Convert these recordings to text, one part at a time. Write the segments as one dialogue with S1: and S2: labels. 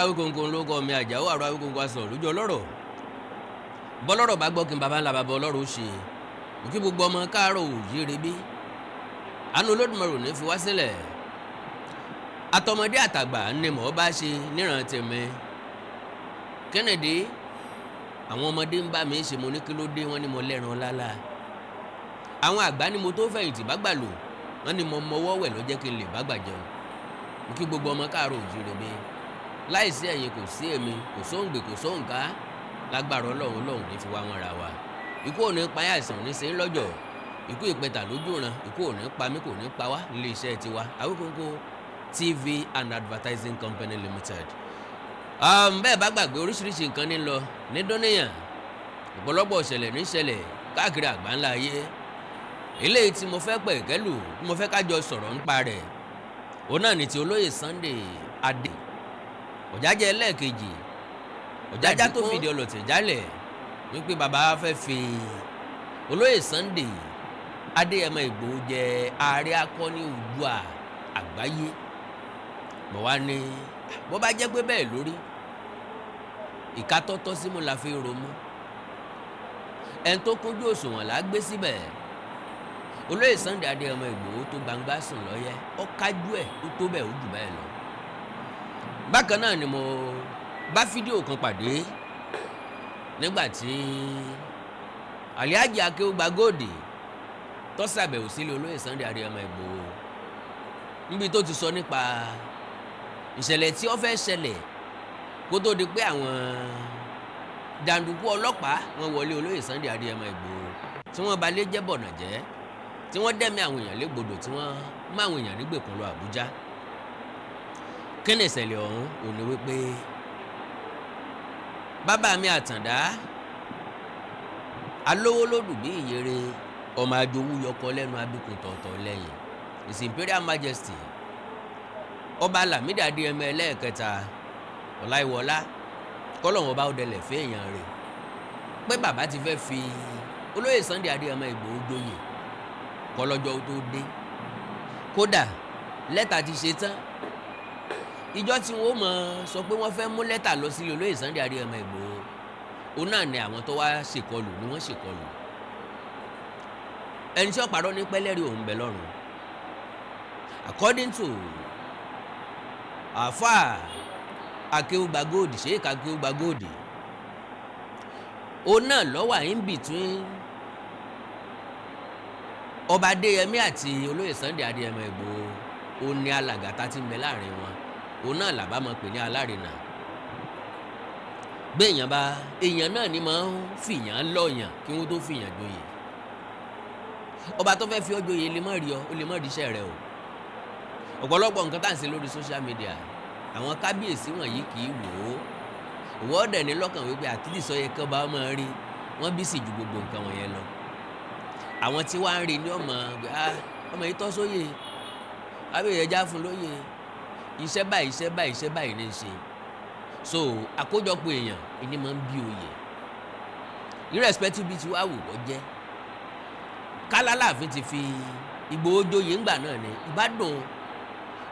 S1: Awikoko ló kọ́ mi Àjàó àrò Awikoko aṣọ lójú ọlọ́rọ̀ bọ́lọ́rọ̀ bá gbọ́ kí n bàbá ńlá bàbá ọlọ́rọ̀ ó ṣe kí gbogbo ọmọ káàárọ̀ òjíire bí àánú Olódùmarè ní fi wá sílẹ̀ àtọmọdé àtàgbà ni mò ń bá ṣe níran tèmi Kennedy àwọn ọmọdé ń bá mi ṣe mo ní kí ló dé wọ́n ní mo lẹ́ran lálá àwọn àgbà ni mo tó fẹ̀yìntì bá gbà lò wọ́n ní mo mọwọ́ wẹ̀ ló jẹ́ kí n lè bá gbà jẹun kí gbogbo ọmọ káàárọ̀ òjíire bí láìsí ẹ̀yin kò sí èmi kò sóǹgbè kò sóǹká lágbára ọlọ́run ní fi wá wọn ra wa ikú ò ní pa yá àìsàn ní ṣe ń lọ́jọ́ ikú ìpẹta lójú ran ikú ò ní pa mí kò ní pa wá nílé iṣẹ́ tiwa Awikoko TV and Advertising Company Limited. Bẹ́ẹ̀ bá gbàgbé oríṣiríṣi nǹkan ní lọ ní dúníyàn ọ̀pọ̀lọpọ̀ ìṣẹ̀lẹ̀ ní ìṣẹ̀lẹ̀ káàkiri àgbáńlá ayé eléyìí tí mo fẹ́ pẹ̀ kẹ́lù tí mo fẹ́ kájọ sọ̀rọ̀ nípa rẹ̀ òun náà ní ti olóyè Sunday Adé ọ̀jájẹ́ ẹlẹ́ẹ̀kejì ọ̀jájá tó fìdí ọlọ́tẹ̀ jálẹ̀ wípé bàbá fẹ́ fi olóyè Sunday Adéyẹmọ Ìgbòho jẹ ààrẹ Akoni Oduduwa àgbáyé bọ̀ wá ní bó bá jẹ́ pé bẹ́ẹ̀ lórí ìka tọ́tọ́ símú la fi romú ẹni tó kúnjú òṣùwọ̀n là á gbé síbẹ̀ olóyè Sunday Adéyẹmọ Ìgbòho tó gbangba sùn lọ́yẹ́ ó kájú ẹ̀ ó tó bẹ́ẹ̀ ó jù bẹ́ẹ̀ lọ. Bákan náà ni mo bá fídíò kan pàdé nígbàtí Alhaji Akeugba Gold tó ṣàbẹ̀wò sílé olóyè Sunday Adéyẹmọ Ìgbòho níbi tó ti sọ nípa ìṣẹ̀lẹ̀ tí ó fẹ́ ṣẹlẹ̀ kó tó di pé àwọn jàǹdùkú ọlọ́pàá wọn wọlé olóyè Sunday Adéyẹmọ Ìgbòho tí wọ́n ba lé jẹ́ bọ̀nà jẹ́ tí wọ́n dẹ́mi àwọn èèyàn légbodò tí wọ́n mú àwọn èèyàn nígbèkùn lọ Àbújá. Kí ni ìṣẹ̀lẹ̀ ọ̀hún ò ní wípé bàbá mi Àtàndá alówó lòdù bí ìyèrè ọmọ àjòwú yọkọ lẹ́nu abíkun tọ̀ọ̀tọ̀ lẹ́yìn His Imperial Majesty ọba Lámídì Adéyẹmọ ẹlẹ́ẹ̀kẹta Ọláìwọlá kọ́lọ́wọ́n bá ọdẹlẹ̀ fẹ́ èèyàn rẹ̀ pé bàbá ti fẹ́ fi olóyè Sunday Adéyẹmọ Ìgbòho joyè kọ́lọ́jọ́ tó dé kódà lẹ́tà ti ṣe tán ìjọ tí wọ́n mọ̀ sọ pé wọ́n fẹ́ mú lẹ́tà lọ sílé olóyè Sunday Adéyẹmọ Ìgbòho òun náà ni àwọn tó wá ṣèkọlù ni wọ́n ṣèkọlù ẹni tí ó parọ́ ní pẹ́lẹ́rì òun bẹ lọ́rùn according to àfà Akeugba Gold Sheikh Akeugba Gold òun náà ló wà in between ọba Adéyẹmí àti olóyè Sunday Adéyẹmọ Ìgbòho òun ni alàgàtà tí ń bẹ láàrin wọn òun náà làbá máa pè ní alárinà gbé èèyàn náà ni máa ń fìyàn lọ́yàn kí wọ́n tó fìyàn joyè ọba tó fẹ́ fi ọ́ joyè lè má rí ọ ó lè má rí iṣẹ́ rẹ o ọ̀pọ̀lọpọ̀ nǹkan tá à ń ṣe lórí social media àwọn kábíyèsí wọ̀nyí kì í wò ó òwò ọ̀dẹ̀ ní lọ́kàn wípé àtìlísọ yẹ kán bá máa rí wọ́n bí sì ju gbogbo nǹkan wọ̀nyẹn lọ àwọn tí wàá ń rí ní ọmọ yìí tọ́ sóyè abẹ́yẹ já fún lóyè iṣẹ́ báyìí ní í ṣe so àkójọpọ̀ èèyàn ìní máa ń bí oyè irrespective bí ti wá wù wọ́n jẹ́ kálálàfin ti fi Ìgbòho joyè ńgbà náà ni ìbádùn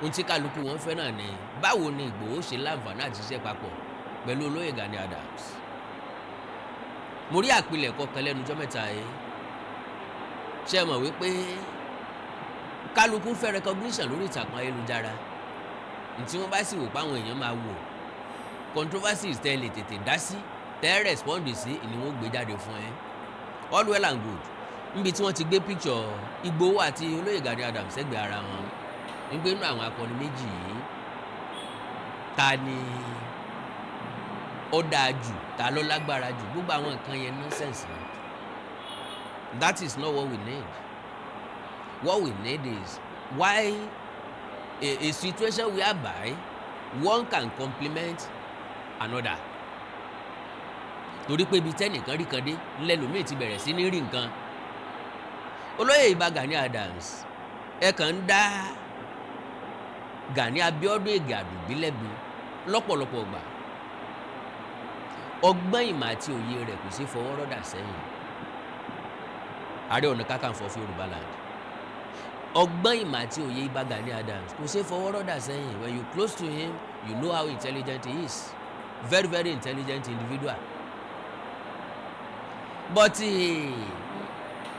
S1: ohun tí kálukú wọn fẹ́ náà ni báwo ni Ìgbòho ṣe láǹfààní àti ṣiṣẹ́ papọ̀ pẹ̀lú olóyè Gani Adams. Mo rí àpilẹ̀kọ kan lẹ́nu ọjọ́ mẹ́ta yìí ṣe mọ̀ wípé kálukú fẹ́ recognition lórí ìtàkùn ayélujára tí wọ́n bá sì wò páwọn èèyàn máa wò controversies tẹ́ lè tètè dá sí tẹ́ respond sí ni wọ́n gbé jáde fún ẹ all well and good níbi tí wọ́n ti gbé picture Ìgbòho àti olóyè Gani Adams sẹ́gbẹ̀ẹ́ ara wọn nígbà inú àwọn akọni méjì yìí ta ni ó dáa jù ta ló lágbára jù gbogbo àwọn nǹkan yẹn nonsense ni that is not what we need. What we need is why a situation whereby one can complement another. Torí pé ibi tẹ́nìkan rí kan dé lẹ́lòmíì ti bẹ̀rẹ̀ sí ní rí nǹkan. Olóyè Ìbà Gani Adams ẹ kàn ń dá Gani Abíọ́dún Ègè Àdùbí lẹ́bi lọ́pọ̀lọpọ̀ gbà. Ọgbọ́n ìmọ̀ àti òye rẹ̀ kò sí fọwọ́ rọ́dà sẹ́yìn. Ààrẹ Ọ̀nà Kakanfò of Yorùbá land. ọgbọ́n ìmọ̀ àti òye Ìbà Gani Adams kò ṣe fọwọ́ rọ́dà sẹ́yìn. When you close to him, you know how intelligent he is. Very, very intelligent individual. But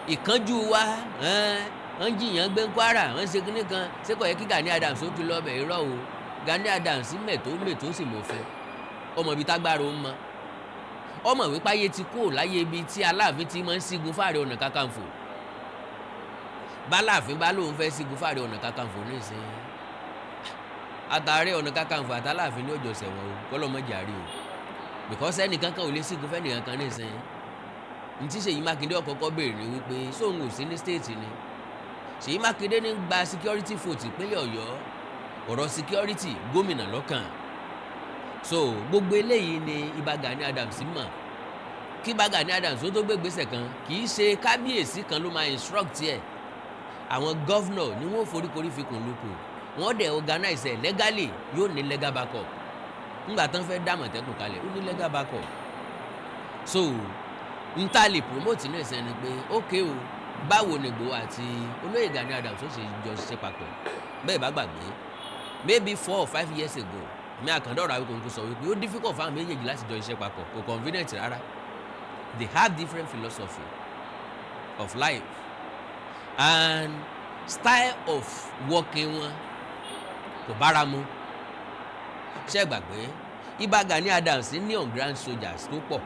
S1: ìkánjú wa wọ́n jiyàn gbé Kwara wọ́n ṣe kíní kan ṣé kò yẹ kí Gani Adams ó ti lọ bẹ̀ irọ́ o. Gani Adams mẹ̀tó sì mọ̀ fẹ́ ọmọ ibi tágbára ó mọ ọmọ wípé ayé ti kúrò láyé ibi tí Aláàfin ti máa ń sígun fáàrẹ Ọ̀nà Kakanfò. Báláàfin bá lóun fẹ́ sígun fáàrẹ Ọ̀nà Kakanfò nísìnyí àtàrẹ Ọ̀nà Kakanfò àtàláàfin ní òjò sẹ̀wọ̀n o kọ́lọ́mọjà rí o because ẹnìkankan ò lè sígun fẹ́ nìkankan nísìnyí. Ní tí Ṣèyí Mákindé ọ̀kọ́kọ́ béèrè ni wípé sóun ò sí ní stéètì ni. Ṣèyí Mákindé ní gba security vote ìpínlẹ̀ Ọ̀yọ́ ọ̀rọ̀ security gómìnà lọ́kàn. So gbogbo eléyìí ni Ìbà Gani Adams mọ̀. Kí Ìbà Gani Adams ó tó gbé ìgbésẹ̀ kan kì í ṣe kábíyèsí kan ló máa instruct ẹ̀. Àwọn gọ́vnọ̀ ni wọ́n foríkorí fi kùn lóko. Wọ́n dẹ̀ organize ẹ̀ legally yóò ní legal backup. Nígbà tán fẹ́ dá Àmọ̀tẹ́kùn kalẹ̀ ó ní legal backup. So n ta lè promote ní ìsẹ́ni pé ókè o báwo ni Ìgbòho àti olóyè Gani Adams ó ṣe jọ ṣiṣẹ́ papọ̀. Bẹ́ẹ̀ bá gbàgbé maybe 4 or 5 years ago mi Àkàndọ̀rọ̀ Awikoko sọ wípé ó difficult fáwọn méjèèjì láti jọ iṣẹ́ papọ̀ kò convenient rárá. They have different philosophy of life and style of working wọn kò bára mu. Ṣé gbàgbé Ìbà Gani Adams ní on ground soldiers tó pọ̀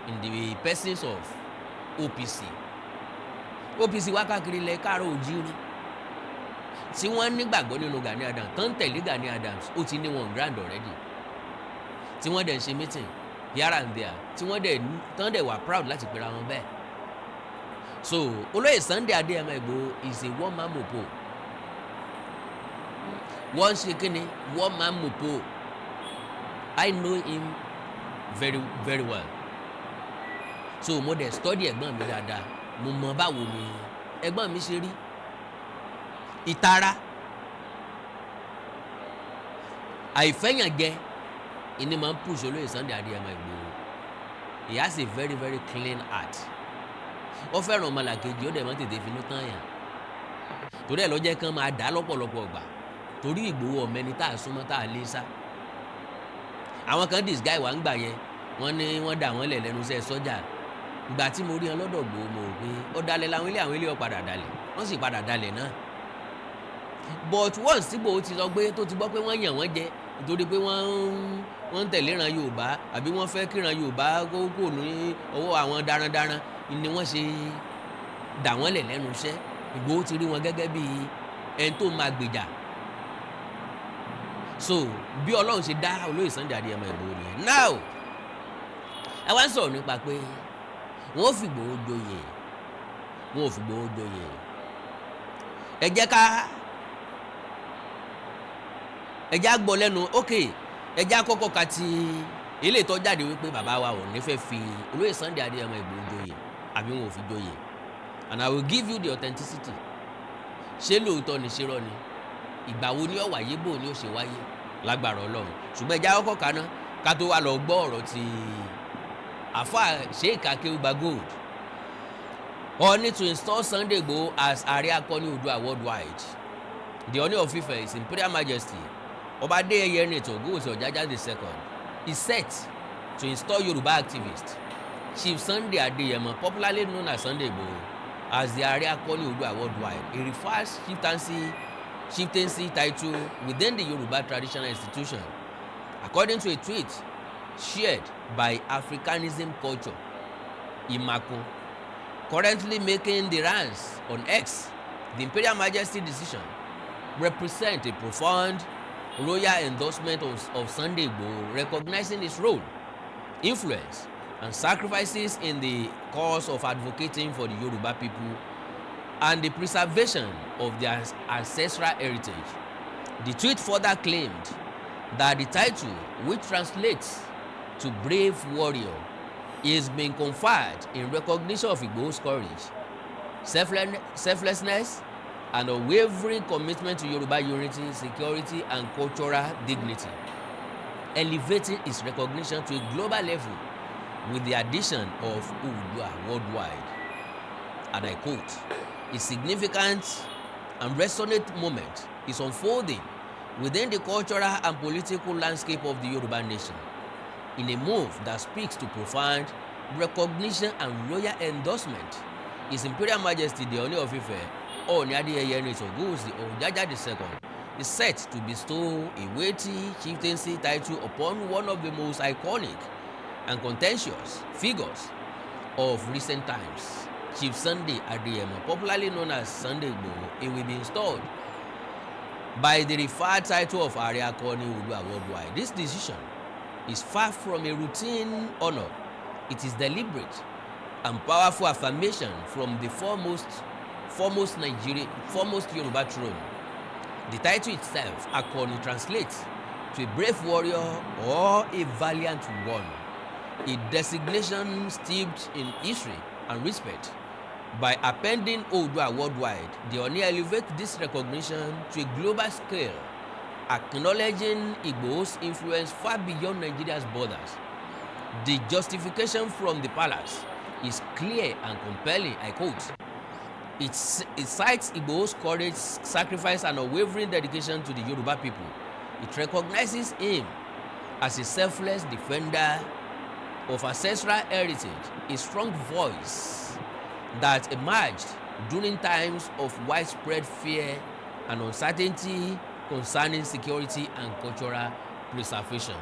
S1: in the persons of OPC. OPC wá káàkiri ilẹ̀ káàárọ̀ oòjíire tí wọ́n nígbàgbọ́ nínú Gani Adams tán tẹ̀lé Gani Adams ó ti ní wọn grand already tí wọ́n dẹ̀ ń ṣe meeting here and there tí wọ́n dẹ̀ tán dẹ̀ wà proud láti pera wọn bẹ́ẹ̀. So olóyè Sunday Adéyẹmọ Ìgbòho is a one man mopo. Wọ́n ṣe kíni one man mopo. I know him very very well. So mo dẹ̀ study ẹ̀gbọ́n mi dáadáa mo mọ báwo ni ẹ̀gbọ́n mi ṣe rí. Ìtara àìfẹ́yànjẹ ìní máa ń push olóyè Sunday Adéyẹmọ Ìgbòho. He has a very very clean heart. Ó fẹ́ràn ọmọlàkejì ó dẹ̀ máa ń tètè finú tán yàn. Torí ẹ̀ ló jẹ́ kán máa dá lọ́pọ̀lọpọ̀ ọgbà torí Ìgbòho ọ̀mẹ́ni tá a súnmọ́ tá a lé sá. Àwọn kan disguise wà ń gbà yẹn wọ́n ní wọ́n dà wọ́n lẹ̀ lẹ́nu iṣẹ́ sọ́jà. Ìgbà tí mo rí wọn lọ́dọ̀ Ìgbòho mo rò pé ọ̀dàlẹ̀ làwọn ilé ó padà dalẹ̀ wọ́n sì padà dalẹ̀ náà. But once tí Ìgbòho ti sọ pé tó ti gbọ́ pé wọ́n yàn wọ́n jẹ nítorí pé wọ́n ń tẹ̀lé ìran Yorùbá àbí wọ́n fẹ́ kíran Yorùbá kó ní ọwọ́ àwọn darandaran ni wọ́n ṣe dà wọ́n lẹ̀ lẹ́nu iṣẹ́. Ìgbòho ti rí wọn gẹ́gẹ́ bí ẹni tó máa gbèjà. So bí Ọlọ́run ṣe dá olóyè Sunday Adéyẹmọ Ìgbòho nìyẹn. Now ẹ wá ń sọ̀rọ̀ nípa pé wọ́n ò fi Ìgbòho joyè wọ́n ò fi Ìgbòho joyè. Ẹ jẹ́ á gbọ́ lẹ́nu okay ẹ jẹ́ á kọ́kọ́ ka ti ilé ìtọ́ jáde wípé bàbá wa ò ní fẹ́ fi olóyè Sunday Adéyẹmọ Ìgbòho joyè àbí wọn ò fi joyè and I will give you the authenticity. Ṣé lóòótọ́ ni ṣé rọ́ ni ìgbà wo ni ó wáyé bò ni ó ṣe wáyé lágbára Ọlọ́run. Ṣùgbọ́n ẹ jẹ́ á kọ́kọ́ kaná ká tó wá lọ gbọ́ ọ̀rọ̀ ti àfáà Sheikh Akeugba Gold. Ooni to install Sunday Igboho as Ààrẹ Akoni Oduduwa worldwide. The Ooni of Ife, His Imperial Majesty Ọba Adéyẹyè Ernest Ogunwusi Ọjájá II is set to install Yoruba activist Chief Sunday Adeyemo, popularly known as Sunday Igboho, as the Ààrẹ Akoni Oduduwa worldwide, a reverse chieftaincy title within the Yoruba traditional institution, according to a tweet shared by Africanism Culture Imakun, currently making the rounds on X. The Imperial Majesty decision represents a profound royal endorsement of Sunday Igboho, recognizing his role, influence, and sacrifices in the cause of advocating for the Yoruba people and the preservation of their ancestral heritage. The tweet further claimed that the title, which translates to brave warrior, is being conferred in recognition of Igboho's courage, selflessness, and unwavering commitment to Yoruba unity, security, and cultural dignity, elevating its recognition to a global level with the addition of Oduduwa worldwide. and I quote, "A significant and resonant moment is unfolding within the cultural and political landscape of the Yoruba nation in a move that speaks to profound recognition and royal endorsement. His Imperial Majesty the Ooni of Ife, Ooni Adeyeye Ogunwusi Ojaja II, is set to bestow a weighty chieftaincy title upon one of the most iconic and contentious figures of recent times, Chief Sunday Adeyemo, popularly known as Sunday Igboho. He will be installed by the referred title of Akoni Oduduwa worldwide. This decision is far from a routine honor. It is deliberate and powerful affirmation from the foremost Yoruba throne. The title itself, Akoni, translates to a brave warrior or a valiant one, a designation steeped in history and respect. By appending Oduduwa worldwide, the Ooni elevate this recognition to a global scale, acknowledging Igboho's influence far beyond Nigeria's borders. The justification from the palace is clear and compelling. I quote, it cites Igboho's courage, sacrifice, and unwavering dedication to the Yoruba people. It recognizes him as a selfless defender of ancestral heritage, a strong voice that emerged during times of widespread fear and uncertainty concerning security and cultural preservation.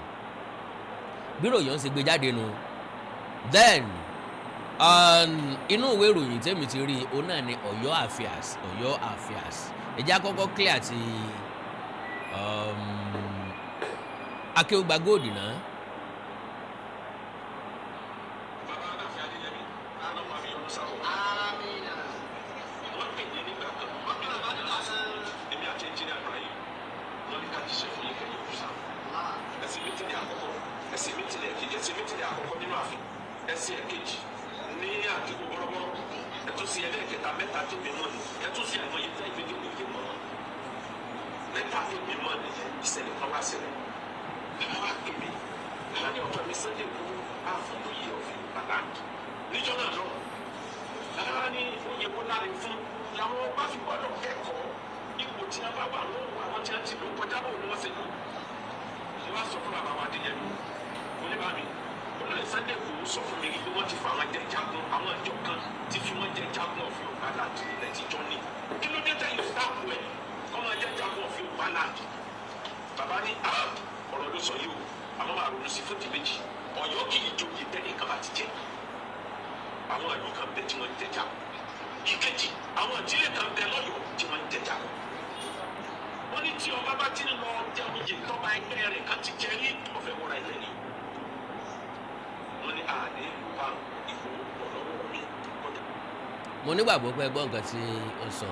S1: Bí ròyìn ṣe gbé jáde nu, then inú ìwé ìròyìn tèmi ti rí òun náà ni Ọ̀yọ́ affairs. Ẹ jẹ́ á kọ́kọ́ clear ti Akéwùgbà Gold náà.
S2: Sunday Igboho sọ fún mi pé wọ́n ti fa àwọn jẹjagun àwọn ìjọ kan ti fi wọ́n jẹjagun of Yorùbá land ilẹ̀ ti jọ ní. Kí ló dé tẹ̀yìn sáàpù ẹ̀ kọ́ máa jẹjagun of Yorùbá land? Bàbá ní ọ̀rọ̀ ló sọ yìí o, àwọn máa ronú sí fún ti méjì. Ọ̀yọ́ kì í joyè tẹ́lẹ̀ kan bá ti jẹ. Àwọn ìlú kan bẹ tí wọ́n ń jẹjagun. Ìkejì, àwọn ìdílé kan bẹ lọ́yọ̀ọ́ tí wọ́n ń jẹjagun. Wọ́n ní tí ọba bá ti ń lọ jẹ oyè tọ́ba ẹgbẹ́ rẹ̀ kan ti jẹ rí ọ̀fẹ́ wọra ilẹ̀ ni.
S1: Mo nígbàgbọ́ pé gbọ́ nǹkan tí ó sọ.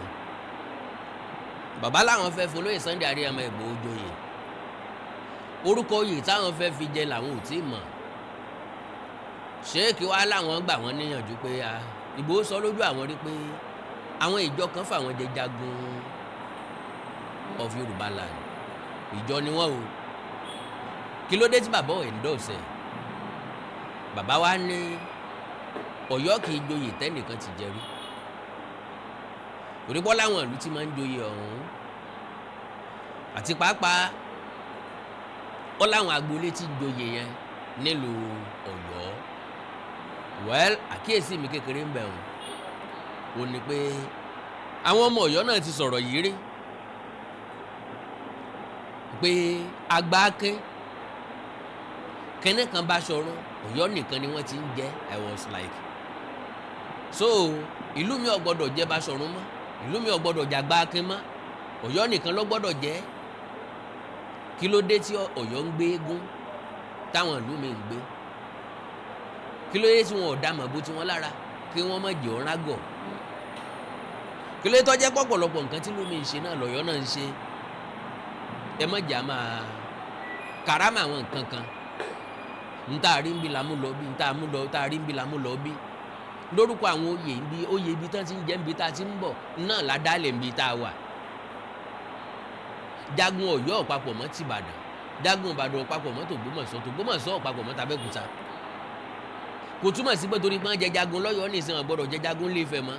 S1: Bàbá làwọn fẹ́ folóyè Sunday Adéyẹmọ Ìgbòho joyè. Orúkọ oyè táwọn fẹ́ fi jẹ làwọn ò tí ì mọ̀. Ṣéèkì wá láwọn gbà wọ́n níyànjú pé Ìgbòho sọ lójú àwọn rí pé àwọn ìjọ kan fáwọn jẹ jagun of Yorùbá land. Ìjọ ni wọ́n o. Kí ló dé tí bàbá ò endorse ẹ̀? Bàbá wa ní Ọ̀yọ́ kì í joyè tẹ́nìkan ti jẹ rí. Òrìpọ́ láwọn ìlú tí máa ń joyè ọ̀hún àti pàápàá ó láwọn agboolé tí joyè yẹn nílùú Ọ̀yọ́. Well, àkíyèsí mi kékeré ń bẹ̀ wọ́n ò ní pé àwọn ọmọ Ọ̀yọ́ náà ti sọ̀rọ̀ yìí rí pé Agbáké kẹ́nẹ́ kan Báṣọ̀run Ọ̀yọ́ nìkan ni wọ́n ti ń jẹ́. I was like, so ìlú mi ò gbọ́dọ̀ jẹ́ Báṣọ̀run mọ́, ìlú mi ò gbọ́dọ̀ jẹ́ Agbáké mọ́, Ọ̀yọ́ nìkan ló gbọ́dọ̀ jẹ́. Kí ló dé tí Ọ̀yọ́ ń gbé eégún táwọn ìlú mi ń gbé? Kí ló dé tí wọn ò dá màbó tí wọ́n lára kí wọ́n má jẹ́ ọ̀rá gọ̀? Kí ló dé tó jẹ́ pọ̀pọ̀lọpọ̀ nǹkan tí ìlú mi ń ṣe náà lọ́yọ́ náà ń ṣe? Ẹ má jà máa karama àwọn nǹkan kan. Nta rí ń bí la mú lọ bí, nta rí ń bí la mú lọ bí. Lórúkọ àwọn oyè ibi tán ti ń jẹ́ ń bí tá ti ń bọ̀ náà ládàálẹ̀ ń bí tá a wà. Jagun Ọ̀yọ́ ọ̀pápọ̀ mọ́ ti Ìbàdàn, jagun Ìbàdàn ọ̀pápọ̀ mọ́ Ògbómọ̀ṣọ́ ọ̀pápọ̀ mọ́ t'Abẹ́òkúta. Kò túmọ̀ sí pé torí pé wọ́n jẹ jagun lọ́yọ̀ọ́ nìsín wọn gbọ́dọ̀ jẹ jagun Ilé Ifẹ̀ mọ́.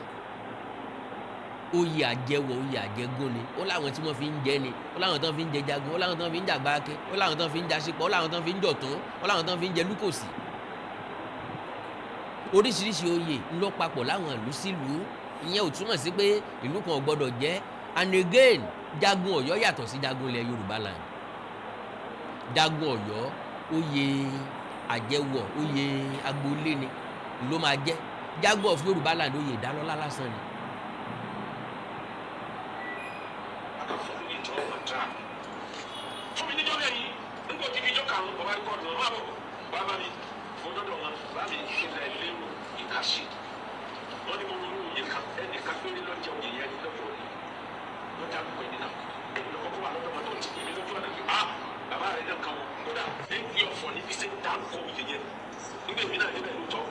S1: oyè àjẹwọ̀ oyè àjẹgún ni, ó láwọn tí wọ́n fi ń jẹ ni, ó láwọn tán fi ń jẹ jagun, ó láwọn tán fi ń jàgbáké, ó láwọn tán fi ń jaṣepọ̀, ó láwọn tán fi ń jọ̀tún, ó láwọn tán fi ń jẹ lúkòsì. Oríṣiríṣi oyè ń lọ papọ̀ láwọn ìlú sílùú. Ìyẹn ò túmọ̀ sí pé ìlú kan ò gbọdọ̀ jẹ́. And again, jagun Ọ̀yọ́ yàtọ̀ sí jagun ilẹ̀ Yorùbá land. Jagun Ọ̀yọ́ oyè àjẹwọ̀ oyè agboolé ni ló máa jẹ́. Jagun of Yorùbá land oyè ìdálọ́lá lásán ni.
S2: fún mi níjọ́ lẹ́yìn nígbà tí ìjọ karùn-ún bàbá ikọ̀ ọ̀dùn ọ̀hún àbọ̀ bàbá mi fọdọ́dọ̀ wọn bàbá mi ìṣẹ̀lẹ̀ ìlérò ìkàṣe wọn ni mo ronú òye kan ẹnì kan péré lọ́jọ́ òye yẹn lọ́jọ́ òye wọ́n já gbogbo ẹni náà ẹni lọ́kọ́ wà lọ́dọ̀ wọn tó ti èmi lójú ọ̀nà pé bàbá rẹ̀ náà kan wọn kódà ẹgbẹ́ ọ̀fọ̀ níbi ṣe dárúkọ òye yẹn nígbà èmi náà débẹ̀ lóòótọ́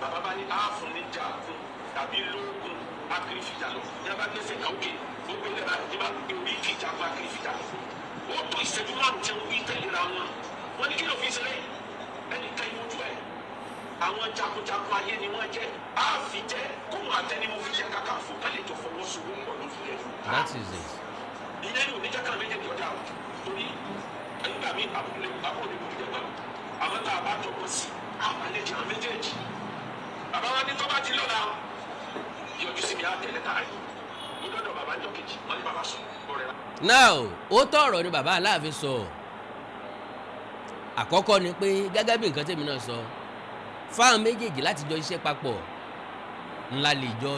S2: bàbá bá ní ààfún ní jagun tàbí lóògùn akérèfìjà lọ ní abágbèsè káwókè gbogbo ilẹ̀ báyìí ní bá gbé orí kí jagun akérèfìjà lọ wọ́n tó ìṣẹ́jú márùn-ún tí wọ́n wí tẹ̀léra wọn wọ́n ní kí ló fi ṣe lẹ́yìn ẹnì kan yóò ju ẹ̀ àwọn jagunjagun ayé ni wọ́n jẹ́ ààfin jẹ́ kó wọn àtẹnimú fi jẹ́ kàkà fún kálí tó fọwọ́ sowó pọ̀ lójú ẹ̀.
S1: That is it.
S2: ìyẹn ní oníjà kan méjèèjì ọjà torí ẹgbẹ́ mi àbúrò ní bòjú jẹ́ pẹ̀lú àwọn tá a bá jọ pọ̀ sí àwọn àlejò àwọn méjèèjì bàbá wa ní tó bá ti lọ́la yọjú sí mi á tẹ̀lé táyì ó dọ́dọ̀ bàbá jọ kejì wọ́n ní bàbá sùn ọ̀rẹ́
S1: Now ó tọ̀rọ̀ ni bàbá Aláàfin sọ. Àkọ́kọ́ ni pé gẹ́gẹ́ bí nǹkan tèmi náà sọ fáwọn méjèèjì láti jọ iṣẹ́ papọ̀ ńlá lè jọ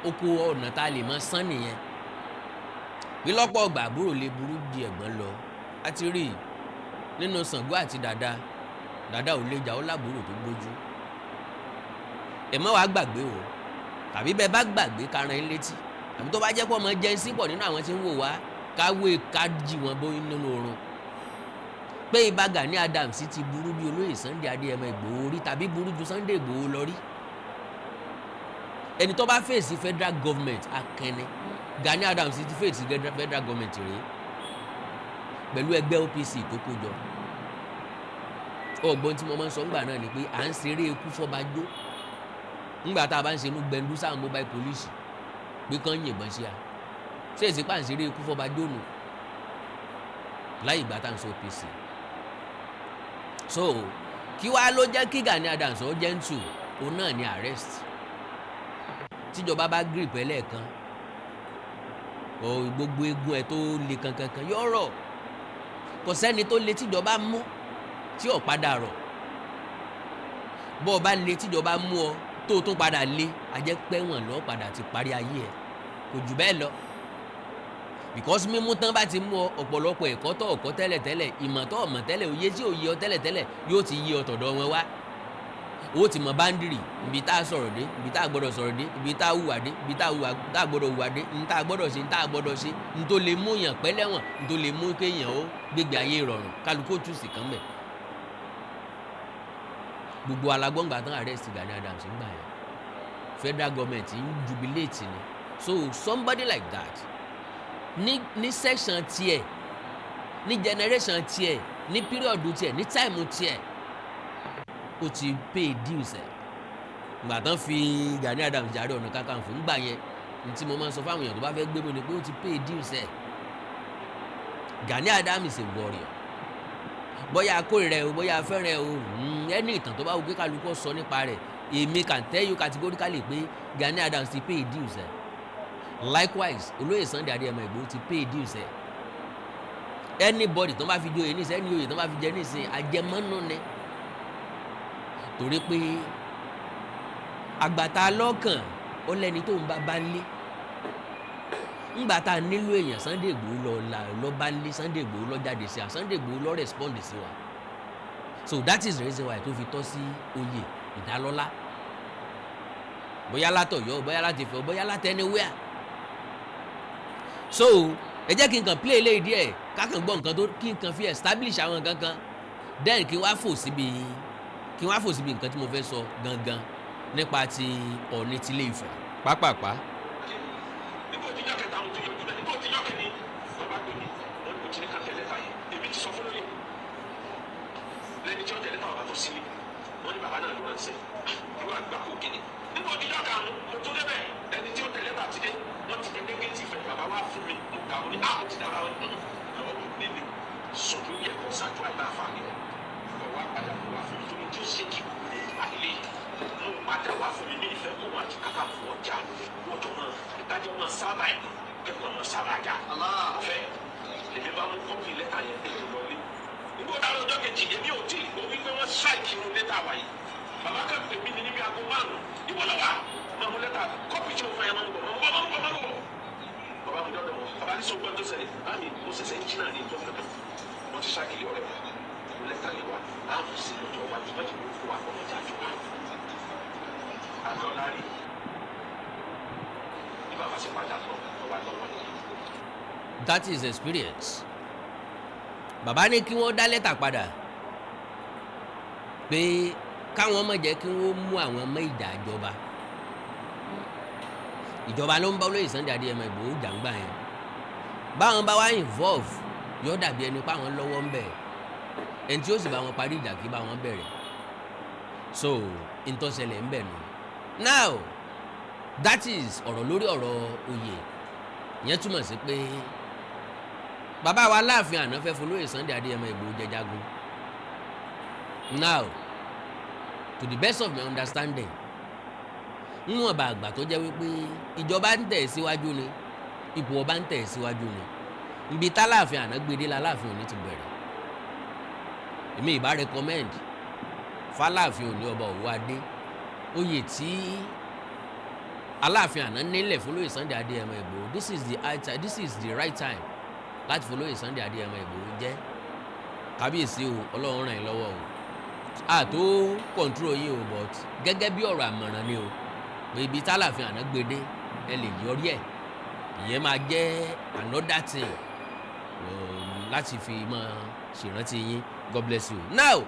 S1: oko ọ̀nà tá a lè mọ sán nìyẹn. Bí lọ́pọ̀ ọgbà àbúrò lè burú di ẹ̀gbọ́n lọ. A ti rí nínú Ṣàngó àti Dàda ò lè jà ó lábúrò tó gbójú. Ẹ má wàá gbàgbé o tàbí bẹ́ẹ̀ bá gbàgbé karan yín létí àbí tó bá jẹ́ pọ̀ mọ́ jẹ́ sí pọ̀ nínú àwọn tí ń wò wá káwé kájí wọn bó nínú oorun pé Ìbà Gani Adams ti burú bí olóyè Sunday Adéyẹmọ Ìgbòho rí tàbí burú ju Sunday Ìgbòho lọ rí. Ẹni tó bá fèsì federal government akẹni Gani Adams ti fèsì federal government rèé pẹ̀lú ẹgbẹ́ OPC tó kó jọ. Ọgbọ́n tí mo máa ń sọ ńgbà náà ni pé à ń ṣeré ikú fọbajó ńgbà tá a bá ń ṣe inú gbẹndú sáwọn mobile police pé kán yìnbọn sí a ṣé èsì pàǹsẹ̀rí ikú fọbajó nù láì ìgbà tá à ń sọ OPC. So kí wàá ló jẹ́ kí Gani Adams ó gentle òun náà ni arrest tíjọba bá grip ẹlẹ́ẹ̀kan gbogbo egun ẹ̀ tó le kankankan yóò rọ̀ kò sẹ́ni tó le tíjọba mú tí ò padà rọ̀ bó o bá le tíjọba mú ọ tó o tún padà le àjẹpẹ́ wọn lọ padà ti parí ayé ẹ̀ kò jù bẹ́ẹ̀ lọ because mímú tán bá ti mú ọ ọ̀pọ̀lọpọ̀ ẹ̀kọ́ tó ọ̀kọ́ tẹ́lẹ̀tẹ́lẹ̀ ìmọ̀ tó ọ̀mọ̀ tẹ́lẹ̀ òye tí ò yé ọ tẹ́lẹ̀tẹ́lẹ̀ yóò ti yé ọ tọ̀dọ̀ wọn wá ó ti mọ báńdìrì ibi tá a sọ̀rọ̀ dé ibi tá a gbọ́dọ̀ sọ̀rọ̀ dé ibi tá a hùwà dé ibi tá a gbọ́dọ̀ hùwà dé ní tá a gbọ́dọ̀ ṣe ní tá a gbọ́dọ̀ ṣe ní tó lè mú yàn pẹ́lẹ́wọ̀n ní tó lè mú kéèyàn ó gbégbé ayé ìrọ̀rùn kálukú ó túùsì kan bẹ̀. Gbogbo alágbọ́ngbà tán arrest Gani Adams ń gbà yẹn federal government ń jubilate ni so somebody like that ní section tiẹ̀ ní generation tiẹ̀ ní period tiẹ̀ ní time tiẹ̀ ó ti pay dues ẹ̀ ìgbà tán fi Gani Adams jàre ọ̀nà kakanfò ńgbà yẹn ní tí mo máa ń sọ fáwọn èèyàn tó bá fẹ́ gbé mi ni pé ó ti pay dues ẹ̀. Gani Adams is a warrior bóyá akórìíra ẹ̀ o bóyá afẹ́rẹ́ ẹ̀ o ẹni ìtàn tó bá wù pé kálukú sọ nípa rẹ̀ èmi can tell you categorically pé Gani Adams ti pay dues ẹ̀. Likewise olóyè Sunday Adéyẹmọ Ìgbòho ti pay dues ẹ̀. Anybody tó bá fi joyè nísìnyí ẹni oyè tó bá fi jẹ nísìnyí àjẹmọ́nú ni torí pé àgbàtà lọ́kàn ó lẹ́ni tó ń bá lé ńgbà tá a nílò èèyàn Sunday Igboho lọ bá lé Sunday Igboho lọ jáde sí wa Sunday Igboho lọ respond sí wa so that is the reason why tó fi tọ́ sí oyè ìdálọ́lá bóyá látọ̀yọ́ bóyá láti Ifẹ̀ bóyá láti anywhere so ẹ jẹ́ kí n kàn play eléyìí díẹ̀ kákan gbọ́ nǹkan tó kí n kàn fi establish àwọn nǹkan kan then kí n wá fò síbi nǹkan tí mo fẹ́ sọ gangan nípa ti Ọọ̀ni ti Ilé Ifẹ̀ pápápá.
S2: nígbà tí yàtọ̀ táwọn tó yọjú bẹ́ẹ̀ nígbà tí yọ̀kẹ́ ni bàbá gbé mi wọ́n ní kò tí ní ká tẹ̀lé ta yìí èmi ti sọ fún lóye lẹ́ni tí wọ́n tẹ̀lé ta bàbá tó sílé wọ́n ní bàbá náà ló ránṣẹ́ ìwé àgbà kò kéde nígbà tí yọ̀ọ̀ká mo tún débẹ̀ ẹni tí ó tẹ̀lé bàtí dé wọ́n ti tẹ̀lé géètì ìfẹ́ bàbá wa fún mi mo kà ó ní àwọn ti dára lọ́wọ́ nílé sọ̀rọ̀ yẹ kó ṣáájú àìláfà mi lọ wá padà kó wá fún mi torí tí ó ṣe kí àìlè mo padà wá fún mi ní ìfẹ́ kó wá ti kápá fún ọjà wọ́n tó máa ìdájọ́ máa sábà ẹ̀ kẹ́kọ̀ọ́ máa sábà jà fẹ́ èmi bá mú kọ́pì lẹ́tà yẹn tẹ̀lé lọ́lé nígbà tá a lọ́jọ́ kejì èmi ò tí ò wí pé wọ́n ṣáìkì inú lẹ́tà wáyé bàbá kan pè mí ní níbi aago 5 ìwọ lọ́wọ́ máa mú lẹ́tà kọ́pì tí o fẹ́ yẹn máa ń bọ̀ bàbá mi dọ́dọ̀ wọn bàbá ní sọ́gbọ́n tó ṣẹlẹ̀ bámi mo ṣẹ̀ṣẹ̀ jí náà ní ìjọ fẹ́ wọ́n ti ṣáàkì ọ̀rẹ́ mo lẹ́tà yẹn wá láàmú sí lọ́jọ́ wájú wọ́n ti mú fún wa ọmọ ìjà àjọba àjọ lárí ní bàbá sì padà lọ ọba lọ́wọ́ ni.
S1: That is experience. Bàbá ní kí wọ́n dá lẹ́tà padà pé káwọn má jẹ́ kí wọ́n mú àwọn ọmọ ìjà ìjọba. Ìjọba ló ń bá olóyè Sunday Adéyẹmọ Ìgbòho jàǹgbà yẹn. Báwọn bá wá involve yóò dàbí ẹni pé àwọn lọ́wọ́ ń bẹ̀. Ẹni tí ó sì bá wọn parí ìjà kí bá wọn bẹ̀rẹ̀. So ìtọ́sẹ̀lẹ̀ ń bẹ̀ nù. Now that is ọ̀rọ̀ lórí ọ̀rọ̀ oyè. Ìyẹn túmọ̀ sí pé bàbá wa Aláàfin àná fẹ́ fún olóyè Sunday Adéyẹmọ Ìgbòho jẹ jagun. Now to the best of my understanding níwọ̀n bá àgbà tó jẹ́ wípé ìjọba ń tẹ̀ síwájú ni ipò ọba ń tẹ̀ síwájú ni ibi táláàfin àná gbede láláàfin òní ti bẹ̀rẹ̀ èmi ìbá recommend fáláàfin òní ọba Òwò Adé oyè tí Aláàfin àná nílẹ̀ fún olóyè Sunday Adéyẹmọ Ìgbòho this is the right time láti fún olóyè Sunday Adéyẹmọ Ìgbòho jẹ́ kábíyèsí o Ọlọ́run ràn yín lọ́wọ́ o àtó control yín o but gẹ́gẹ́ bí ọ̀rọ̀ àmọ̀ràn ni o pé ibi táláàfin àná gbede ẹ lè yọrí ẹ̀ ìyẹn máa jẹ́ another thing láti fi máa ṣèrántí yín. God bless you. Now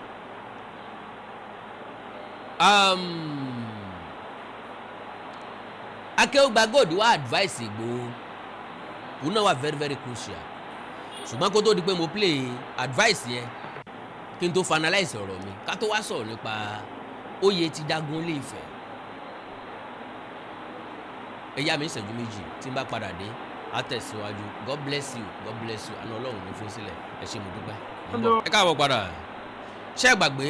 S1: Akeugba Gold wá advice Ìgbòho òun náà wà very very crucial ṣùgbọ́n kó tó di pé mo play advice yẹn kí n tó finalize ọ̀rọ̀ mi ká tó wá sọ̀rọ̀ nípa oyè ti Jagun Ilé Ifẹ̀ ẹ̀yà mi ìṣẹ́jú méjì tí n bá padà dé á tẹ̀síwájú. God bless you, God bless you, àná Ọlọ́run ní fún sílẹ̀ ẹ ṣé mo dúpẹ́. Ẹ káàbọ̀ padà ṣé ẹ gbàgbé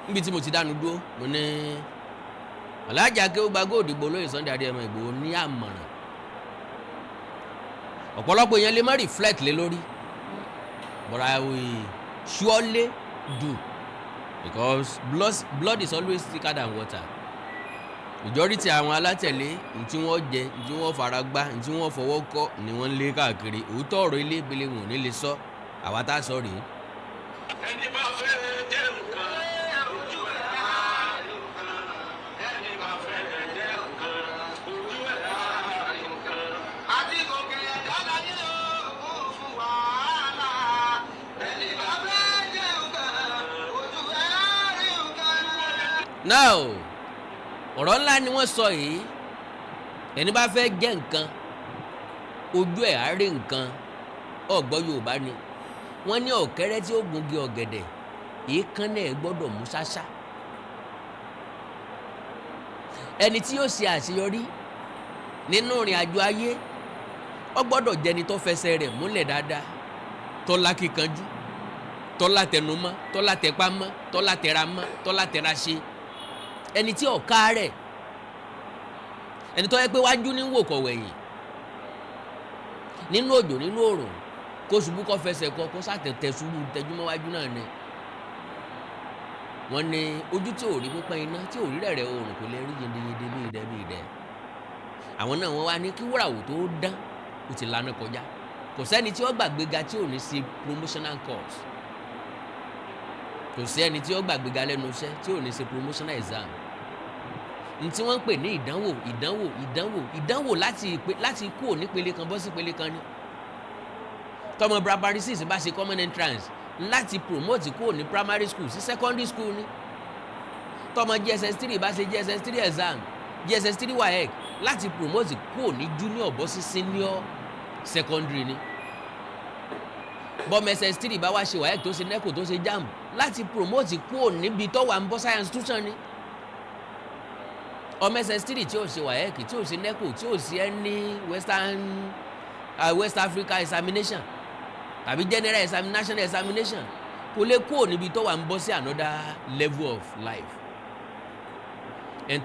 S1: níbi tí mo ti dánu dúró mo ní Alhaji Akeugba Gold olóyè Sunday Adéyẹmọ Ìgbòho ní àmọ̀ràn ọ̀pọ̀lọpọ̀ èèyàn lè má reflect lé lórí but I will surely do because blood is always thicker than water. Majority àwọn alátẹ̀lé ntí wọ́n jẹ ntí wọ́n fara gbá ntí wọ́n fọwọ́ kọ́ ni wọ́n lé káàkiri òótọ́ ọ̀rọ̀ ilé ìbílẹ̀ wọn ò ní lè sọ àwa tá a sọ rèé.
S2: ẹni bá fẹ́ jẹ́ nǹkan ojú ẹ̀ láàrin nǹkan ẹni bá fẹ́ jẹ́ nǹkan ojú ẹ̀ láàrin nǹkan. àti gòkè dáadáa yín ló kún fún wàhálà ẹni bá fẹ́ jẹ́ nǹkan ojú ẹ̀ láàrin nǹkan.
S1: Now ọ̀rọ̀ ńlá ni wọ́n sọ yìí ẹni bá fẹ́ jẹ́ nǹkan ojú ẹ̀ á rí nǹkan ọ̀gbọ́ Yorùbá ni wọ́n ní ọ̀kẹ́rẹ́ tí ó gungi ọ̀gẹ̀dẹ̀ èékánná ẹ̀ gbọ́dọ̀ mú ṣáṣá ẹni tí yóò ṣe àṣeyọrí nínú ìrìn àjò ayé ó gbọ́dọ̀ jẹni tó fẹsẹ̀ rẹ̀ múlẹ̀ dáadáa tó lákìkanjú tó látẹnumọ́ tó látẹpámọ́ tó látẹramọ́ tó látẹraṣe ẹni tí ọ̀ka rẹ̀ ẹni tó yẹ pé wájú ní wò kọ̀wẹ̀yìn nínú òjò nínú òrùn kó ṣubú kó fẹsẹ̀ kọ kó sàtẹ̀tẹ̀ ṣubú tẹjúmọ́ wájú náà ni wọ́n ní ojú tí ò rí pípọ́n iná tí ò rí rẹ̀rẹ̀ òrùn kò lè rí yendeyende bí idẹ bí idẹ àwọn náà wọ́n wá ní kí wúràwò tó dán ó ti lànà kọjá kò sẹ́ni tí ó gbàgbéga tí ò ní ṣe promotional course kò sí ẹni tí ó gbàgbéga lẹ́nu iṣẹ́ tí ò ní ṣe promotional exam ní tí wọ́n ń pè ní ìdánwò láti kúrò nípele kan bọ́ sí ìpele kan ni tọmọ primary 6 bá ṣe common entrance láti promote kúrò ní primary school sí secondary school ni tọmọ JSS 3 bá ṣe JSS 3 exam JSS 3 WAEC láti promote kúrò ní junior bọ́ sí senior secondary ni bọ́mọ SS 3 bá wá ṣe WAEC tó ṣe NECO tó ṣe JAMB láti promote kúrò níbi tó wà ń bọ́ science tuition ni ọmọ SS3 tí ò ṣe WAEC tí ò ṣe NECO tí ò ṣe any West Africa examination tàbí general national examination kò lè kúrò níbi tó wà ń bọ́ sí another level of life. ẹ̀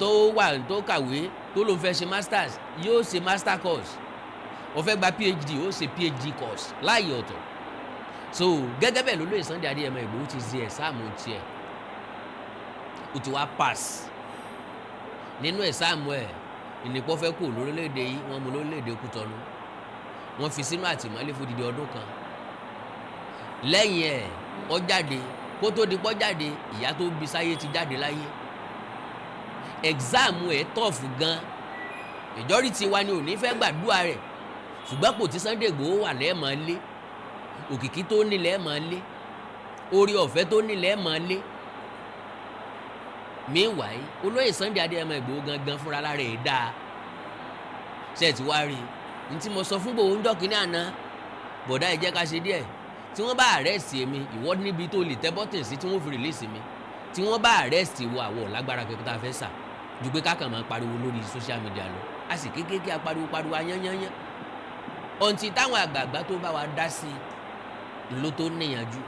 S1: tó kàwé tó ló ń fẹ́ ṣe masters yóò ṣe master course, ó fẹ́ gba PhD ó ṣe PhD course láàyè ọ̀tọ̀. So gẹ́gẹ́ bẹ́ẹ̀ lólóyè Sunday Adéyẹmọ Ìgbòho ti ṣe ẹ̀sáàmù tiẹ̀ ó ti wá pass nínú ẹ̀sáàmù ẹ̀ ìnìpọ̀ fẹ́ kú lórílẹ̀‐èdè yìí wọ́n mú lórílẹ̀‐èdè Kútọ́nù wọ́n fi sínú àtìmọ́lé fún odidi ọdún kan. lẹ́yìn ẹ̀ ó jáde kó tó di pọ́ jáde ìyá tó bí sáyé ti jáde láyé. ẹ̀sáàmù ẹ̀ tọ̀fù gan majority wa ni ò ní fẹ́ gbàdúrà rẹ̀ ṣùgbọ́n kò tí Sunday Igboho wà lẹ́ẹ̀mọ́ lé òkìkí tó nílẹ̀ mọ́ lé orí ọ̀fẹ́ tó nílẹ̀ mọ́ lé. meanwhile olóyè Sunday Adéyẹmọ Ìgbòho gangan fúnra lára ẹ̀ dáa ṣe ti wá rí i ní tí mo sọ fún Ìgbòho ń dọ́kínní àná bọ̀dá ẹ jẹ́ ká ṣe díẹ̀ tí wọ́n bá àrẹ́sì èmi ìwọ níbi tó lè tẹ́ bọ́tìn sí tí wọ́n fi rìlíìsì mi tí wọ́n bá àrẹ́sì wo àwọ̀ lágbára kẹ́kẹ́ tá a fẹ́ sà ju pé kákan máa pariwo lórí social media lọ a sì kékeré apariwo ayányányán ọ̀ǹtí táwọn àgbààgbà tó bá wa dá sí ló tó níyànjú.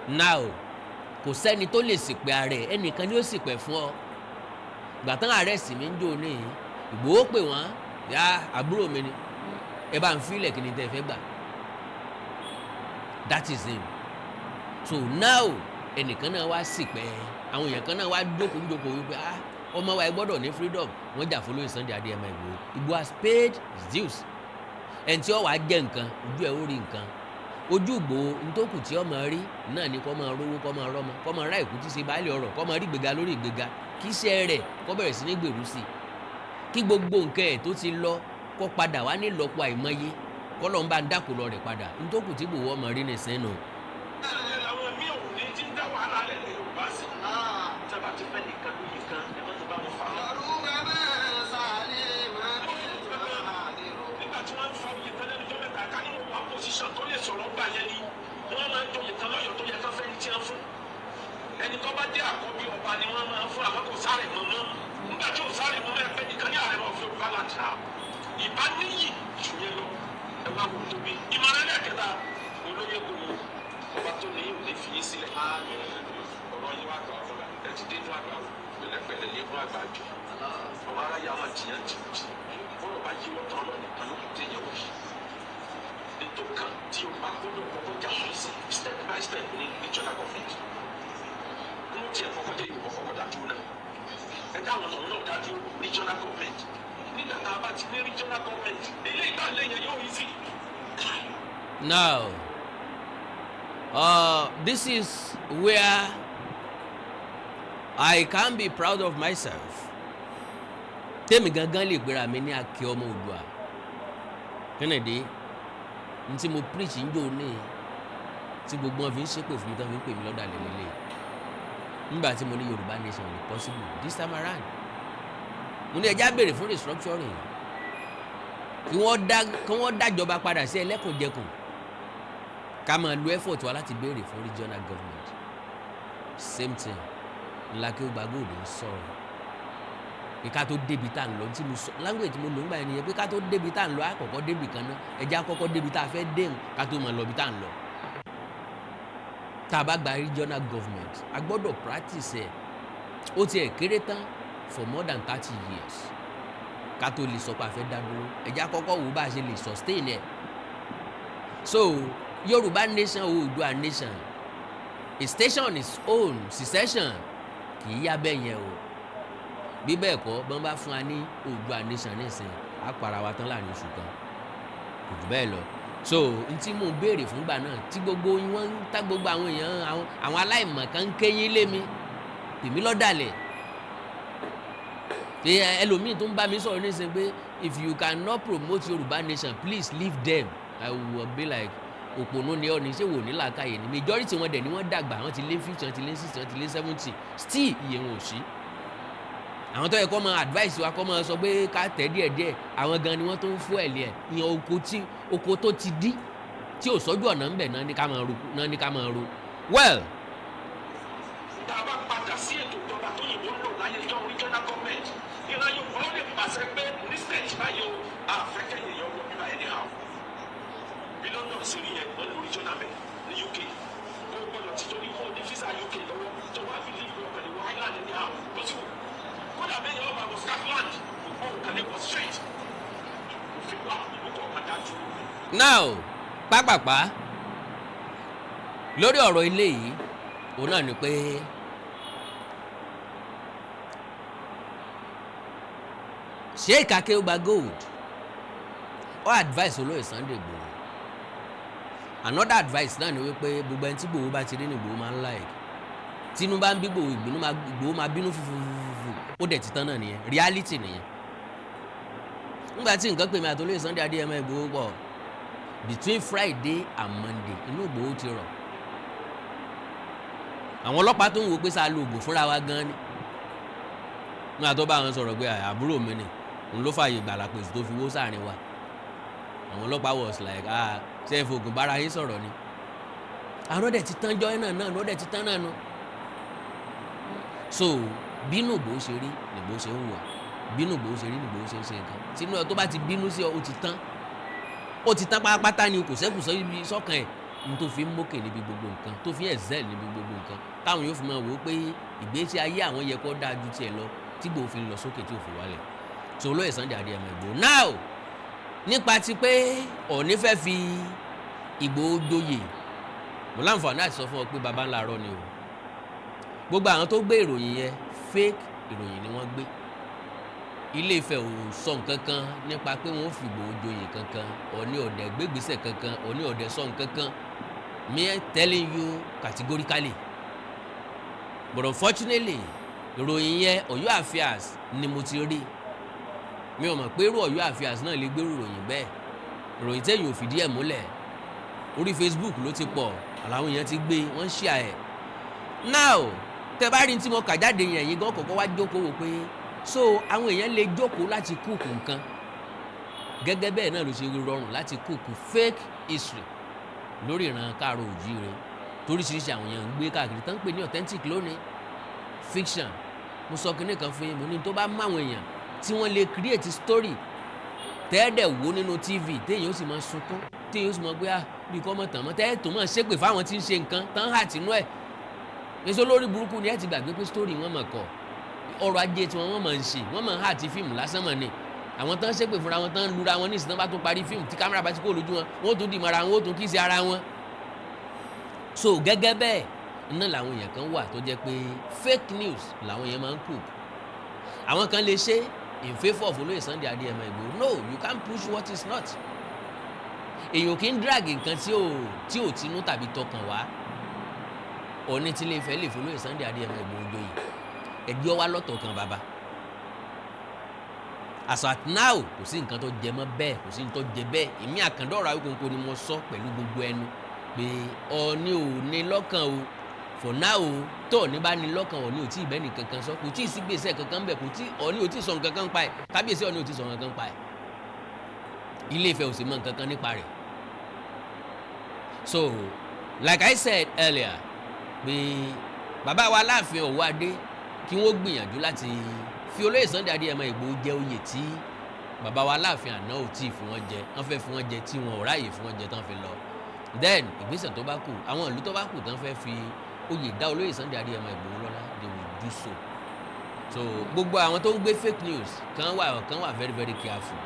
S1: now kò sẹ́ni tó lè ṣìpẹ̀ ààrẹ ẹnìkan ni ó ṣìpẹ̀ fún ọ. ìgbà tán àrẹ́sì mi ń jò ní Ìgbòho pè wọ́n yá àbúrò mi ni ẹ bá ń fílẹ̀ kí ni tẹ́ fẹ́ gbà. that is him. so now ẹnìkan náà wá ṣìpẹ̀ àwọn èèyàn kan náà wá jókòó wípé ọmọ wa ẹ gbọ́dọ̀ ní freedom wọ́n jà fún lóyè Sunday Adéyẹmọ Ìgbòho. Ìgbòho has paid his dues. ẹni tí ó wàá jẹ nǹkan ojú ẹ̀ ó rí nǹkan ojú Ìgbòho nítòkù tí ọmọ rí náà ni kọ́ máa rówó kọ́ máa rọ́mọ kọ́ máa rá ìkú tí ṣe baálé ọ̀rọ̀ kọ́ máa rí ìgbéga lórí ìgbéga kí iṣẹ́ rẹ̀ kọ́ bẹ̀rẹ̀ sí ní gbèrú sí i kí gbogbo nǹkan ẹ̀ tó ti lọ kọ́ padà wá ní ìlọ́po àìmọye kọ́ lọ́n bá ń dákò lọ rẹ̀ padà nítòkù tí Ìgbòho ọmọ rí nìsín nù.
S2: àwọn mi ò ní ti ń dá wàhálà lẹ̀ lè Yorùbá sí sábà ti fẹ́ nìkan lóye kan ẹ má ti bá wọn fà á. nígbà tí wọ́n ń fa oyè tán lẹ́nu jọ́ mẹ́ta ká ní wọ́n wá pòsíṣàn tó lè sọ̀rọ̀ gbà yẹn ni wọ́n máa ń joyè tán lọ́yọ̀ tó yẹ ká fẹ́ ní tí wọ́n fún ẹni tó bá jẹ́ àkọ́bí ọba ni wọ́n máa ń fún àwọn kò sáré mọ́mọ́ nígbà tí ò sáré mọ́mọ́ ẹgbẹ́ nìkan ní ààrẹ wọn fi Yorùbá láti rà ìbá níyì jù yẹn lọ ẹ wá wò tóbi ìmọ̀ràn ẹlẹ́kẹta olóyè Ìgbòho ọba tó ní ìwé fi yín sílẹ̀ ọ̀rọ̀ yín wá gbà ọ̀rọ̀ ẹ ti dé inú àgbà pẹ̀lẹ́pẹ̀lẹ́ lé fún àgbà jù ọmọ aráyé àwọn jìyàn jìbìtì bọ́lọ̀ bá yí wọ́n tán lọ́nà kan ló kù téèyàn wò yìí ètò kan tí o bá gbọ́dọ̀ kọ́kọ́ jà fún sí step by step ní regional government ní tiẹ̀ kọ́kọ́ jẹ́ ìwọ kọ́kọ́ dájú náà ẹ dáwọn ọ̀nà náà dájú regional government nígbà tá a bá ti ní regional government ilé ìgbà lẹ́yìn yóò easy.
S1: Now this is where I can be proud of myself. Tèmi gangan lè gbéra mi ní Akẹ́ ọmọ Oòduà. Kennedy n tí mo preach ń jò ní tí gbogbo wọn fi ń ṣépè fún mi tán fi ń pè mí lọ́dà lélẹ́lẹ́ nígbà tí mo ní Yorùbá nation is possible this time around mo ní ẹjá béèrè fún restructuring kí wọ́n dájọba padà sí ẹlẹ́kùnjẹkùn ká máa lo effort wa láti béèrè fún regional government same thing ńlá kí ó gbàgbọ́ òde ń sọ̀rọ̀ pé ká tó débi tá à ń lọ tí mo sọ language mo lò ń gbà yẹn nìyẹn pé ká tó débi tá à ń lọ àkọ́kọ́ débi kan náà ẹjẹ́ àkọ́kọ́ débi tá a fẹ́ déhùn ká tó máa lọ bí tá à ń lọ. tá a bá gba regional government a gbọ́dọ̀ practice ẹ̀ ó tiẹ̀ kéré tán for more than 30 years ká tó lè sọ pé a fẹ́ dá dúró ẹjẹ́ àkọ́kọ́ wò bá a ṣe lè sustain ẹ̀. so Yorùbá nation Oòduà nation a station on its own secession kì í yá bẹ́ẹ̀ yẹn o bí bẹ́ẹ̀ kọ́ bọ́n bá fún wa ní Oòduà nation nísìnyí á para wa tán láàrin oṣù kan kò jù bẹ́ẹ̀ lọ. so n tí mò ń béèrè fúngbà náà tí gbogbo wọn ń tá gbogbo àwọn èèyàn àwọn aláìmọ̀ kan ń kéyìn lé mi tèmi lọ́dàlẹ̀ pé ẹlòmíì tó ń bá mi sọ̀rọ̀ nísìnyí pé if you cannot promote Yorùbá nation please leave them. I will be like òpònú ni ọ ní ṣé wò ní làákàyè ni majority wọn dẹ̀ ni wọ́n dàgbà wọ́n ti lé 50 wọ́n ti lé 60 wọ́n ti lé 70 still iye wọn ò sí. àwọn tó yẹ kó máa advice wa kó máa sọ pé ká tẹ̀ díẹ̀díẹ̀ àwọn gan ni wọ́n tó ń fún ẹ̀lẹ́ ẹ̀ ìyẹn oko tó ti dí tí ò sọ́jú ọ̀nà ń bẹ̀ náà ní ká máa ro well.
S2: tá a bá padà sí ètò ìjọba tó yìnbó ń lò láyé láyé ìjọ regional government ìran Yorùbá ó lè pàṣẹ pé ní state báyìí o àfẹ́kẹ́ èèyàn wọ bíbá ẹni hàn bí London sì rí yẹn wọ́n ní regional mẹ́ ní UK ó gbọ́dọ̀ ti torí kó ní visa UK lọ́wọ́ tó wá fi leave lọ́pẹ̀ ní Ireland ní hàn bó ti wù kódà bẹ́ẹ̀ yẹn ọba wọ Scotland ó kàn lè wọ straight òfin wà ìlú kọ̀ọ̀kan dájú.
S1: now pápápá lórí ọ̀rọ̀ ilé yìí òun náà ni pé Sheikh Akeugba Gold ó advice olóyè Sunday Igboho another advice náà ni wípé gbogbo ẹni tí Igboho bá ti rí ní Igboho máa ń like tínú bá ń bí Igboho máa bínú fúfúfúfú ó dẹ̀ ti tán náà nìyẹn reality nìyẹn nígbà tí nǹkan pè mí àti olóyè Sunday Adéyẹmọ Igboho pọ̀ between Friday and Monday inú Igboho ti rọ̀ àwọn ọlọ́pàá tó ń wo pé sáà lo oògùn fúnra wa gan ni nígbà tó bá wọn sọ̀rọ̀ pé àbúrò mi ni òun ló fààyè gbàlà pèsè tó fi wó sáàrin wa àwọn ọlọ́pàá was like ṣe é fògùn bára yín sọ̀rọ̀ ni àwọn dẹ̀ ti tán jọ́ náà ló dẹ̀ ti tán náà nu so bínú Igboho ṣe rí ni Igboho ṣe ń wà bínú Igboho ṣe rí ni Igboho ṣe ń ṣe nǹkan tínú ẹ tó bá ti bínú sí ọ ó ti tán pátápátá ni kò sẹ́kù sọ́kàn ẹ̀ ní tó fi ń mókè níbi gbogbo nǹkan tó fi excel níbi gbogbo nǹkan táwọn yóò fi máa wò ó pé ìgbésí ayé àwọn yẹ kó dáa ju tiẹ̀ lọ tí Igboho fi ń lọ sókè tí ò fi wálẹ̀ tó olóyè Sunday Adéyẹmọ Igboho now nípa ti pé Ọọ̀ni fẹ́ fi Igboho joyè mo láǹfààní àti sọ fún ọ pé baba ńlá rọ ni o gbogbo àwọn tó gbé ìròyìn yẹn fake ìròyìn ni wọ́n gbé Ilé Ifẹ̀ ò sọ nǹkan kan nípa pé wọ́n fi Igboho joyè kankan Ọọ̀ni ọ̀dẹ̀ gbégbèsè kankan Ọọ̀ni ọ̀dẹ̀ sọ nǹkan kan me telling you categorically but unfortunately ìròyìn yẹn Ọ̀yọ́ Affairs ni mo ti rí mi ò mọ̀ pé irú Ọ̀yọ́ Affairs náà lè gbé ìròyìn bẹ́ẹ̀ ìròyìn tẹ́yìn ò fìdí ẹ̀ múlẹ̀ orí Facebook ló ti pọ̀ àwọn èèyàn ti gbé wọ́n share ẹ̀ now tẹ bá rí tí mo kà jáde yẹn yìí gan kọ̀ọ̀kan wá jókòó wò pé so àwọn èèyàn lè jókòó láti kúùkù nǹkan gẹ́gẹ́ bẹ́ẹ̀ náà ló ṣe rọrùn láti kúùkù fake history lórí ìran káàró òjíire toríṣiríṣi àwọn èèyàn ń gbé káàkiri tán ń pè ní authentic lónìí fiction mo sọ kinní kan fún yín mo ní tó bá mọ àwọn èèyàn tí wọ́n lè create story tẹ́ẹ̀dẹ̀ wo nínú TV téèyàn ó sì máa sunkún téèyàn ó sì máa gbé bí kò mọ̀ tàn mọ́ tẹ́ẹ̀ tó máa ṣépè fáwọn tí ń ṣe nǹkan tán hà tínú ẹ̀ èso lórí burúkú ni ẹ ti gbàgbé pé story wọn mọ̀ kọ́ ọrọ̀ ajé tí wọ́n máa ń ṣe wọ́n máa ń hà tí fíìmù lásán mọ̀ ni àwọn tán ṣépè fúnra wọn tán lura wọn ní ìsìn tán bá tún parí fíìmù tí kámẹ́rà bá ti kó lójú wọn wọ́n tún dì mọ́ra wọn ó tún kí sí ara wọn so gẹ́gẹ́ bẹ́ẹ̀ iná làwọn èèyàn kan wà tó jẹ́ pé fake news làwọn èèyàn máa ń cook àwọn kan lè ṣe in favour of olóyè Sunday Adéyẹmọ Igboho no you can't push what is not èèyàn kì í drag nǹkan tí ò tinú tàbí tọkàn wá Ọọ̀ni tí Ilé Ifẹ̀ lè fún olóyè Sunday Adéyẹmọ Igboho joyè ẹjọ́ wa lọ́tọ̀ kan bàbá as at now kò sí nǹkan tó jẹ mọ́ bẹ́ẹ̀ kò sí nǹkan tó jẹ bẹ́ẹ̀ èmi Àkàndá Awikoko ni mo sọ pẹ̀lú gbogbo ẹnu pé Ọọ̀ni ò ní lọ́kàn o for now o tó Ọọ̀ni bá ní lọ́kàn Ọọ̀ni ò tí ì bẹ́ẹ̀ nìkan kan sọ kò tí ì sí gbèsè kankan bẹ̀ kò tí Ọọ̀ni ò tí ì sọ nǹkan kan pa ẹ̀ kábíyèsí Ọọ̀ni ò tí ì sọ nǹkan kan pa ẹ̀ Ilé Ifẹ̀ ò sì mọ nǹkan kan nípa rẹ̀ so like I said earlier pé bàbá wa Aláàfin Ọ̀wọ́ Adé kí wọ́n gbìyànjú láti fi olóyè Sunday Adéyẹmọ Igboho jẹ oyè tí bàbá wa Aláàfin àná ò tí ì fún wọn jẹ wọ́n fẹ́ fún wọn jẹ tí wọn ò ráàyè fún wọn jẹ tán fi lọ then ìgbésẹ̀ tó bá kù àwọn ìlú tó bá kù tán fẹ́ fi oyè dá olóyè Sunday Adéyẹmọ Igboho lọ́lá they will do so gbogbo àwọn tó ń gbé fake news kan wà very very careful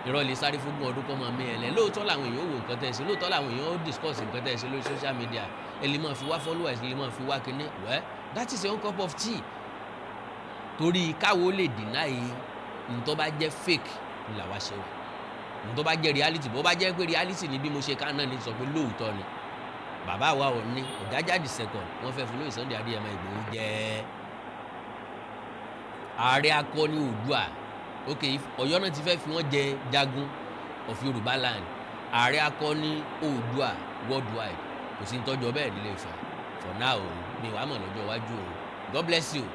S1: irọ́ lè sáré fún ọdún kọ́ máa mí ẹ̀ lẹ́ lóòótọ́ làwọn èèyàn ó wò nǹkan tẹ́ ẹ ṣe lóòótọ́ làwọn èèyàn ó discuss nǹkan tẹ́ ẹ ṣe lórí social media ẹ lè máa fi wá followers ẹ lè máa fi wá kinní well that is your own cup of tea torí káwo lè deny ntọ́ bá jẹ́ fake ni làwa ṣe wà ntọ́ bá jẹ́ reality bó bá jẹ́ pé reality ni bí mo ṣe ká náà ní sọ pé lóòótọ́ ni bàbá wa Ọọ̀ni Ọ̀jájá second wọ́n fẹ́ fún olóyè Sunday Adéyẹmọ Igboho jẹ́ ààrẹ akọni Oòduà ok Ọ̀yọ́ náà ti fẹ́ fi wọ́n jẹ jagun of Yorùbá land ààrẹ akọni Oòduà worldwide kò sí ntọ́jọ́ bẹ́ẹ̀ nílé Ifẹ̀ for now mi wàá mọ̀ lọ́jọ́ iwájú o God bless you.